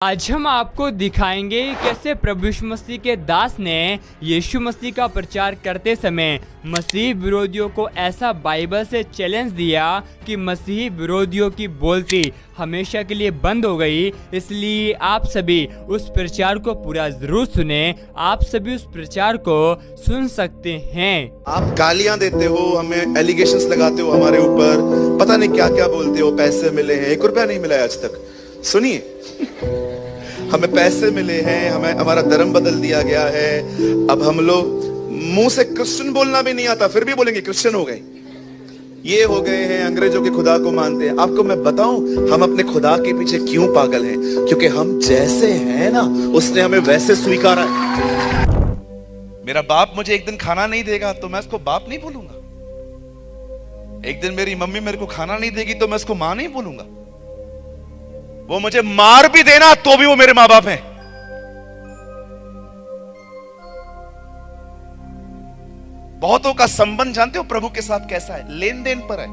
आज हम आपको दिखाएंगे कैसे प्रभु यीशु मसीह के दास ने यीशु मसीह का प्रचार करते समय मसीह विरोधियों को ऐसा बाइबल से चैलेंज दिया कि मसीह विरोधियों की बोलती हमेशा के लिए बंद हो गई। इसलिए आप सभी उस प्रचार को पूरा जरूर सुने। आप सभी उस प्रचार को सुन सकते हैं। आप गालियां देते हो, हमें एलिगेशंस लगाते हो हमारे ऊपर, पता नहीं क्या क्या बोलते हो। पैसे मिले हैं, 1 रुपया नहीं मिला है आज तक। सुनिए, हमें पैसे मिले हैं, हमें हमारा धर्म बदल दिया गया है। अब हम लोग मुंह से क्रिश्चियन बोलना भी नहीं आता, फिर भी बोलेंगे क्रिश्चियन हो गए, ये हो गए हैं, अंग्रेजों के खुदा को मानते हैं। आपको मैं बताऊं हम अपने खुदा के पीछे क्यों पागल हैं? क्योंकि हम जैसे हैं ना, उसने हमें वैसे स्वीकारा है। मेरा बाप मुझे एक दिन खाना नहीं देगा तो मैं उसको बाप नहीं बोलूंगा। एक दिन मेरी मम्मी मेरे को खाना नहीं देगी तो मैं उसको मां नहीं बोलूंगा। वो मुझे मार भी देना तो भी वो मेरे मां बाप हैं। बहुतों का संबंध जानते हो प्रभु के साथ कैसा है? लेन देन पर है।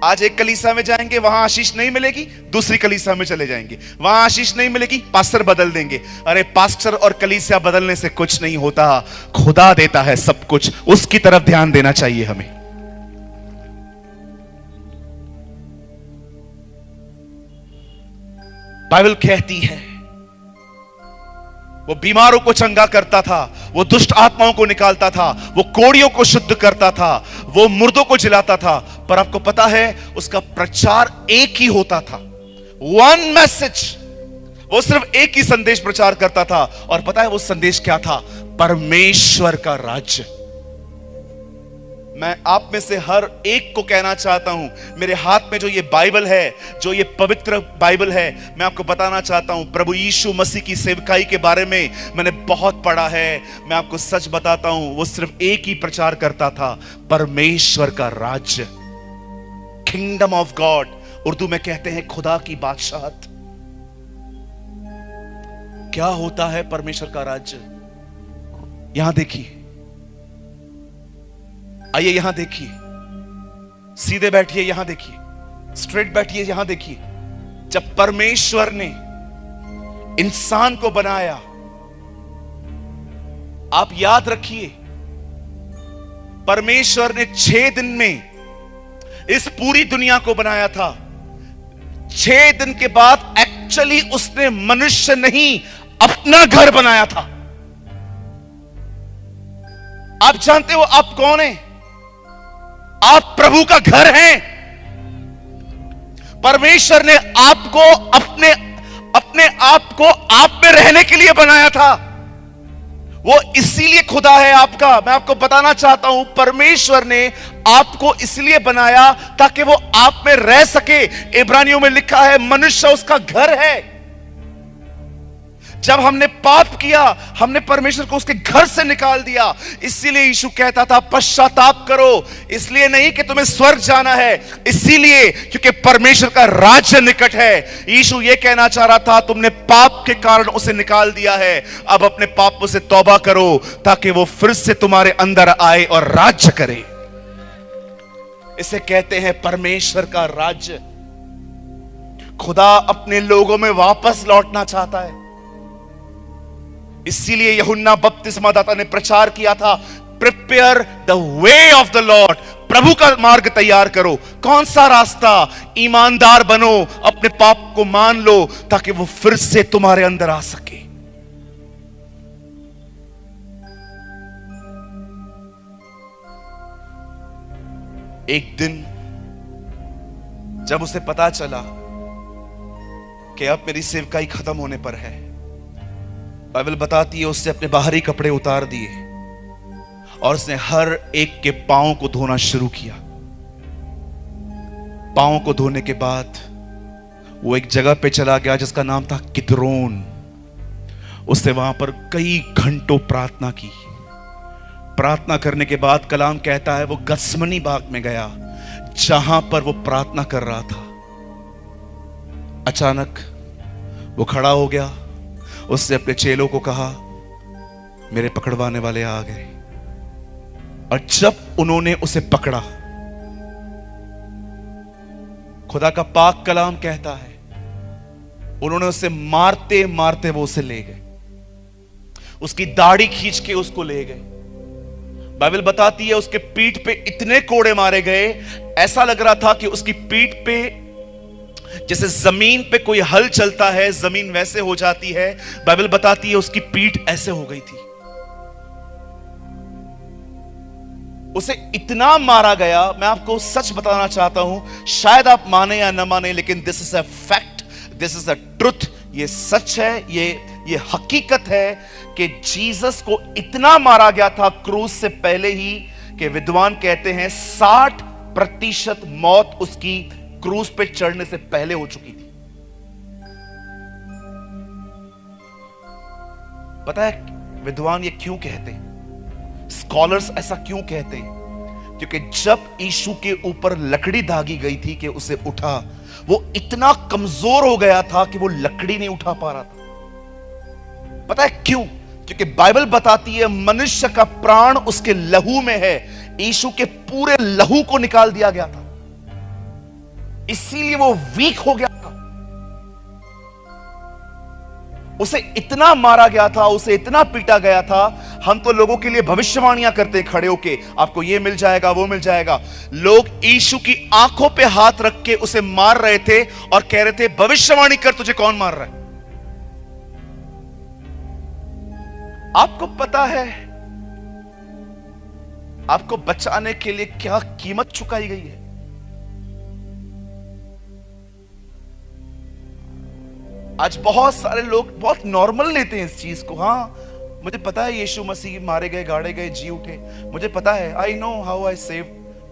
आज एक कलीसिया में जाएंगे, वहां आशीष नहीं मिलेगी, दूसरी कलीसिया में चले जाएंगे, वहां आशीष नहीं मिलेगी, पास्टर बदल देंगे। अरे पास्टर और कलीसिया बदलने से कुछ नहीं होता, खुदा देता है सब कुछ, उसकी तरफ ध्यान देना चाहिए हमें। बाइबल कहती है वो बीमारों को चंगा करता था, वो दुष्ट आत्माओं को निकालता था, वो कोड़ियों को शुद्ध करता था, वो मुर्दों को जिलाता था। पर आपको पता है उसका प्रचार एक ही होता था, वन मैसेज। वो सिर्फ एक ही संदेश प्रचार करता था। और पता है वो संदेश क्या था? परमेश्वर का राज्य। मैं आप में से हर एक को कहना चाहता हूं, मेरे हाथ में जो ये बाइबल है, जो ये पवित्र बाइबल है, मैं आपको बताना चाहता हूं प्रभु यीशु मसीह की सेवकाई के बारे में मैंने बहुत पढ़ा है। मैं आपको सच बताता हूं, वो सिर्फ एक ही प्रचार करता था, परमेश्वर का राज्य, किंगडम ऑफ गॉड। उर्दू में कहते हैं खुदा की बादशाहत। क्या होता है परमेश्वर का राज्य? यहां देखिए, आइए यहां देखिए, सीधे बैठिए, यहां देखिए, स्ट्रेट बैठिए, यहां देखिए। जब परमेश्वर ने इंसान को बनाया, आप याद रखिए, परमेश्वर ने 6 दिन में इस पूरी दुनिया को बनाया था। 6 दिन के बाद एक्चुअली उसने मनुष्य नहीं, अपना घर बनाया था। आप जानते हो आप कौन हैं? आप प्रभु का घर हैं। परमेश्वर ने आपको अपने आप को आप में रहने के लिए बनाया था। वो इसीलिए खुदा है आपका। मैं आपको बताना चाहता हूं, परमेश्वर ने आपको इसलिए बनाया ताकि वो आप में रह सके। इब्रानियों में लिखा है मनुष्य उसका घर है। जब हमने पाप किया, हमने परमेश्वर को उसके घर से निकाल दिया। इसीलिए यीशु कहता था पश्चाताप करो। इसलिए नहीं कि तुम्हें स्वर्ग जाना है, इसीलिए क्योंकि परमेश्वर का राज्य निकट है। यीशु ये कहना चाह रहा था तुमने पाप के कारण उसे निकाल दिया है, अब अपने पापों से तौबा करो ताकि वो फिर से तुम्हारे अंदर आए और राज्य करे। इसे कहते हैं परमेश्वर का राज्य। खुदा अपने लोगों में वापस लौटना चाहता है। इसीलिए यूहन्ना बपतिस्मादाता ने प्रचार किया था, prepare the way of the Lord, प्रभु का मार्ग तैयार करो। कौन सा रास्ता? ईमानदार बनो, अपने पाप को मान लो ताकि वो फिर से तुम्हारे अंदर आ सके। एक दिन जब उसे पता चला कि अब मेरी सेवकाई खत्म होने पर है, बाइबल बताती है उसने अपने बाहरी कपड़े उतार दिए और उसने हर एक के पांव को धोना शुरू किया। पांव को धोने के बाद वो एक जगह पे चला गया जिसका नाम था किद्रोन। उसने वहां पर कई घंटों प्रार्थना की। प्रार्थना करने के बाद कलाम कहता है वो गत्समनी बाग में गया जहां पर वो प्रार्थना कर रहा था। अचानक वो खड़ा हो गया। उसने अपने चेलों को कहा मेरे पकड़वाने वाले आ गए। और जब उन्होंने उसे पकड़ा, खुदा का पाक कलाम कहता है उन्होंने उसे मारते मारते वो उसे ले गए, उसकी दाढ़ी खींच के उसको ले गए। बाइबल बताती है उसके पीठ पे इतने कोड़े मारे गए, ऐसा लग रहा था कि उसकी पीठ पे जैसे जमीन पे कोई हल चलता है, जमीन वैसे हो जाती है। बाइबल बताती है उसकी पीठ ऐसे हो गई थी। उसे इतना मारा गया, मैं आपको सच बताना चाहता हूं, शायद आप माने या न माने, लेकिन this is a fact, this is a truth, ये सच है, ये हकीकत है कि जीसस को इतना मारा गया था क्रूस से पहले ही कि विद्वान कहते हैं 60% मौत उसकी क्रूस पे चढ़ने से पहले हो चुकी थी। पता है विद्वान ये क्यों कहते हैं, स्कॉलर्स ऐसा क्यों कहते हैं? क्योंकि जब यीशु के ऊपर लकड़ी दागी गई थी कि उसे उठा, वो इतना कमजोर हो गया था कि वो लकड़ी नहीं उठा पा रहा था। पता है क्यों? क्योंकि बाइबल बताती है मनुष्य का प्राण उसके लहू में है। यीशु के पूरे लहू को निकाल दिया गया था, इसीलिए वो वीक हो गया था। उसे इतना मारा गया था, उसे इतना पीटा गया था। हम तो लोगों के लिए भविष्यवाणियां करते हैं खड़े होके, आपको ये मिल जाएगा, वो मिल जाएगा। लोग यीशु की आंखों पे हाथ रख के उसे मार रहे थे और कह रहे थे भविष्यवाणी कर, तुझे कौन मार रहा है? आपको पता है आपको बचाने के लिए क्या कीमत चुकाई गई है? आज बहुत सारे लोग बहुत नॉर्मल लेते हैं इस चीज को। हाँ, मुझे पता है यीशु मसीह मारे गए, गाड़े गए, जी उठे, मुझे पता है, I know how I save.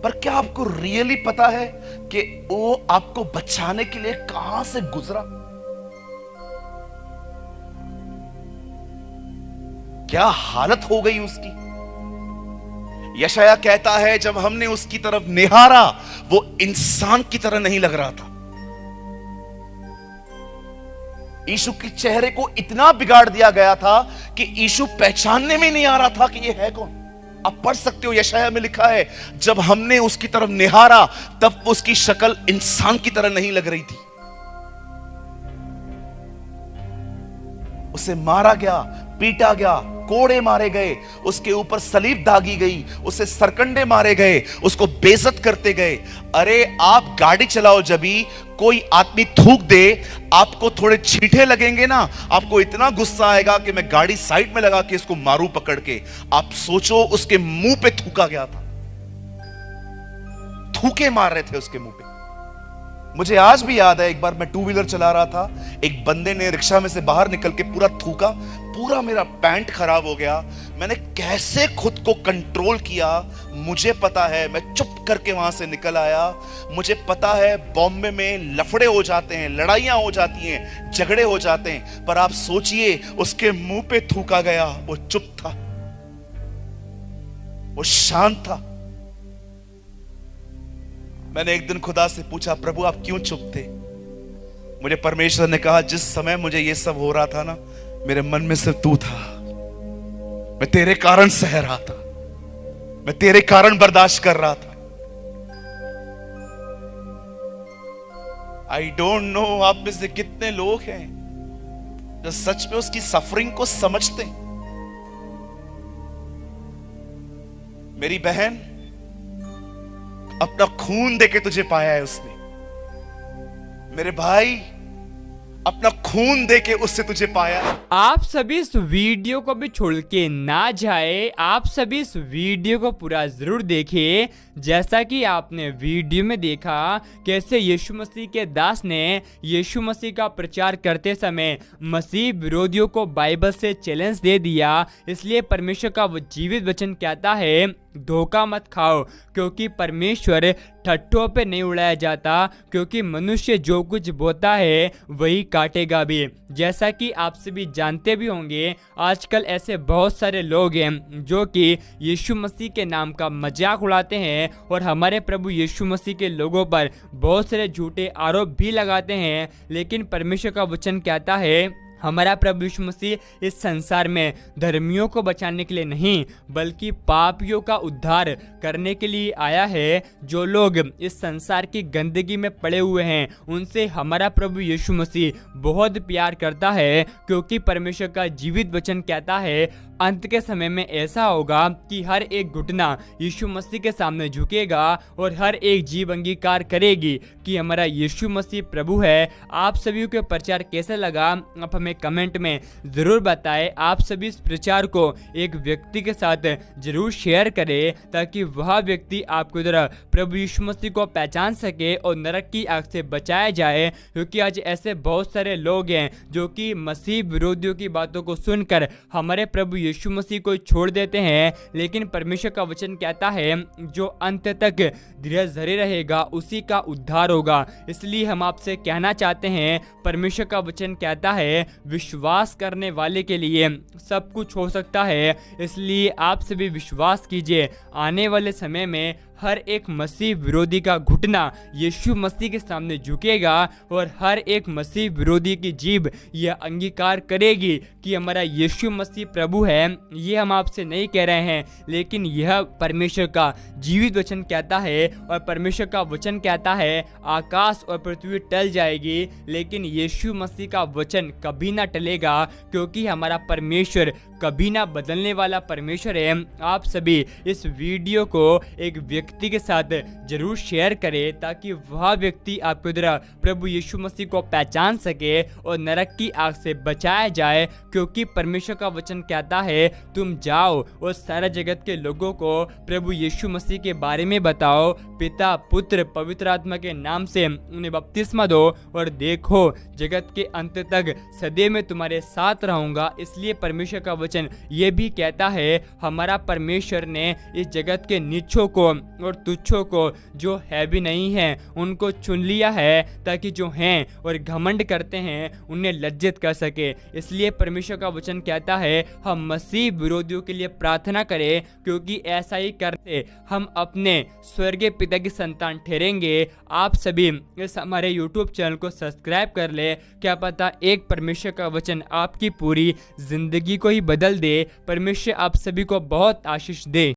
पर क्या आपको रियली पता है कि वो आपको बचाने के लिए कहां से गुजरा? क्या हालत हो गई उसकी? यशाया कहता है जब हमने उसकी तरफ निहारा, वो इंसान की तरह नहीं लग रहा था। यीशु के चेहरे को इतना बिगाड़ दिया गया था कि यीशु पहचानने में नहीं आ रहा था कि ये है कौन। आप पढ़ सकते हो, यशाया में लिखा है जब हमने उसकी तरफ निहारा तब उसकी शक्ल इंसान की तरह नहीं लग रही थी। उसे मारा गया, पीटा गया, कोड़े मारे गए, उसके ऊपर सलीब दागी गई, उसे सरकंडे मारे गए, उसको बेइज्जत करते गए। अरे आप गाड़ी चलाओ, जब भी कोई आदमी थूक दे, आपको थोड़े छींटे लगेंगे ना, आपको इतना गुस्सा आएगा कि मैं गाड़ी साइड में लगा के इसको मारूं पकड़ के। आप सोचो उसके मुंह पे थूका गया था, थूके मार रहे थे उसके मुंह पे। मुझे आज भी याद है, एक बार मैं 2 व्हीलर चला रहा था, एक बंदे ने रिक्शा में से बाहर निकल के पूरा थूका, पूरा मेरा पैंट खराब हो गया। मैंने कैसे खुद को कंट्रोल किया मुझे पता है, मैं चुप करके वहां से निकल आया। मुझे पता है बॉम्बे में लफड़े हो जाते हैं, लड़ाइयां हो जाती हैं, झगड़े हो जाते हैं, पर आप सोचिए उसके मुंह पे थूका गया, वो चुप था, वो शांत था। मैंने एक दिन खुदा से पूछा, प्रभु आप क्यों चुप थे? मुझे परमेश्वर ने कहा, जिस समय मुझे ये सब हो रहा था ना, मेरे मन में सिर्फ तू था। मैं तेरे कारण सह रहा था, मैं तेरे कारण बर्दाश्त कर रहा था। आई डोंट नो आप में से कितने लोग हैं जो सच में उसकी सफरिंग को समझते हैं। मेरी बहन, अपना खून देके तुझे पाया है उसने। मेरे भाई, अपना खून देके उससे तुझे पाया। आप सभी इस वीडियो को भी छोड़ के ना जाए, आप सभी इस वीडियो को पूरा जरूर देखिए। जैसा कि आपने वीडियो में देखा कैसे यीशु मसीह के दास ने यीशु मसीह का प्रचार करते समय मसीह विरोधियों को बाइबल से चैलेंज दे दिया। इसलिए परमेश्वर का वो जीवित वचन कहता है, धोखा मत खाओ, क्योंकि परमेश्वर ठट्ठों पे नहीं उड़ाया जाता, क्योंकि मनुष्य जो कुछ बोता है वही काटेगा भी। जैसा कि आप सभी जानते भी होंगे, आजकल ऐसे बहुत सारे लोग हैं जो कि यीशु मसीह के नाम का मजाक उड़ाते हैं और हमारे प्रभु यीशु मसीह के लोगों पर बहुत सारे झूठे आरोप भी लगाते हैं। लेकिन परमेश्वर का वचन कहता है, हमारा प्रभु यीशु मसीह इस संसार में धर्मियों को बचाने के लिए नहीं बल्कि पापियों का उद्धार करने के लिए आया है। जो लोग इस संसार की गंदगी में पड़े हुए हैं उनसे हमारा प्रभु यीशु मसीह बहुत प्यार करता है, क्योंकि परमेश्वर का जीवित वचन कहता है अंत के समय में ऐसा होगा कि हर एक घुटना यीशु मसीह के सामने झुकेगा और हर एक जीभ अंगीकार करेगी कि हमारा यीशु मसीह प्रभु है। आप सभी को प्रचार कैसा लगा आप हमें कमेंट में ज़रूर बताएं। आप सभी इस प्रचार को एक व्यक्ति के साथ जरूर शेयर करें ताकि वह व्यक्ति आपको द्वारा प्रभु यीशु मसीह को पहचान सके और नरक की आग से बचाया जाए, क्योंकि आज ऐसे बहुत सारे लोग हैं जो कि मसीह विरोधियों की बातों को सुनकर हमारे प्रभु यीशु मसीह को छोड़ देते हैं। लेकिन परमेश्वर का वचन कहता है जो अंत तक धीरज धरे रहेगा उसी का उद्धार होगा। इसलिए हम आपसे कहना चाहते हैं, परमेश्वर का वचन कहता है विश्वास करने वाले के लिए सब कुछ हो सकता है। इसलिए आप सभी विश्वास कीजिए, आने वाले समय में हर एक मसीह विरोधी का घुटना यीशु मसीह के सामने झुकेगा और हर एक मसीह विरोधी की जीभ यह अंगीकार करेगी कि हमारा यीशु मसीह प्रभु है। ये हम आपसे नहीं कह रहे हैं, लेकिन यह परमेश्वर का जीवित वचन कहता है। और परमेश्वर का वचन कहता है आकाश और पृथ्वी टल जाएगी लेकिन यीशु मसीह का वचन कभी ना टलेगा, क्योंकि हमारा परमेश्वर कभी ना बदलने वाला परमेश्वर है। आप सभी इस वीडियो को एक व्यक्ति के साथ जरूर शेयर करें ताकि वह व्यक्ति आपके द्वारा प्रभु यीशु मसीह को पहचान सके और नरक की आग से बचाया जाए, क्योंकि परमेश्वर का वचन कहता है तुम जाओ और सारा जगत के लोगों को प्रभु यीशु मसीह के बारे में बताओ, पिता पुत्र पवित्र आत्मा के नाम से उन्हें बपतिस्मा दो और देखो जगत के अंत तक सदैव में तुम्हारे साथ रहूंगा। इसलिए परमेश्वर का वचन ये भी कहता है हमारा परमेश्वर ने इस जगत के नीचों को और तुच्छों को जो है भी नहीं है उनको चुन लिया है ताकि जो हैं और घमंड करते हैं उन्हें लज्जित कर सके। इसलिए परमेश्वर का वचन कहता है हम मसीह विरोधियों के लिए प्रार्थना करें, क्योंकि ऐसा ही करते हम अपने स्वर्गीय पिता की संतान ठहरेंगे। आप सभी इस हमारे YouTube चैनल को सब्सक्राइब कर ले, क्या पता एक परमेश्वर का वचन आपकी पूरी जिंदगी को ही बदल दे। परमेश्वर आप सभी को बहुत आशीष दे।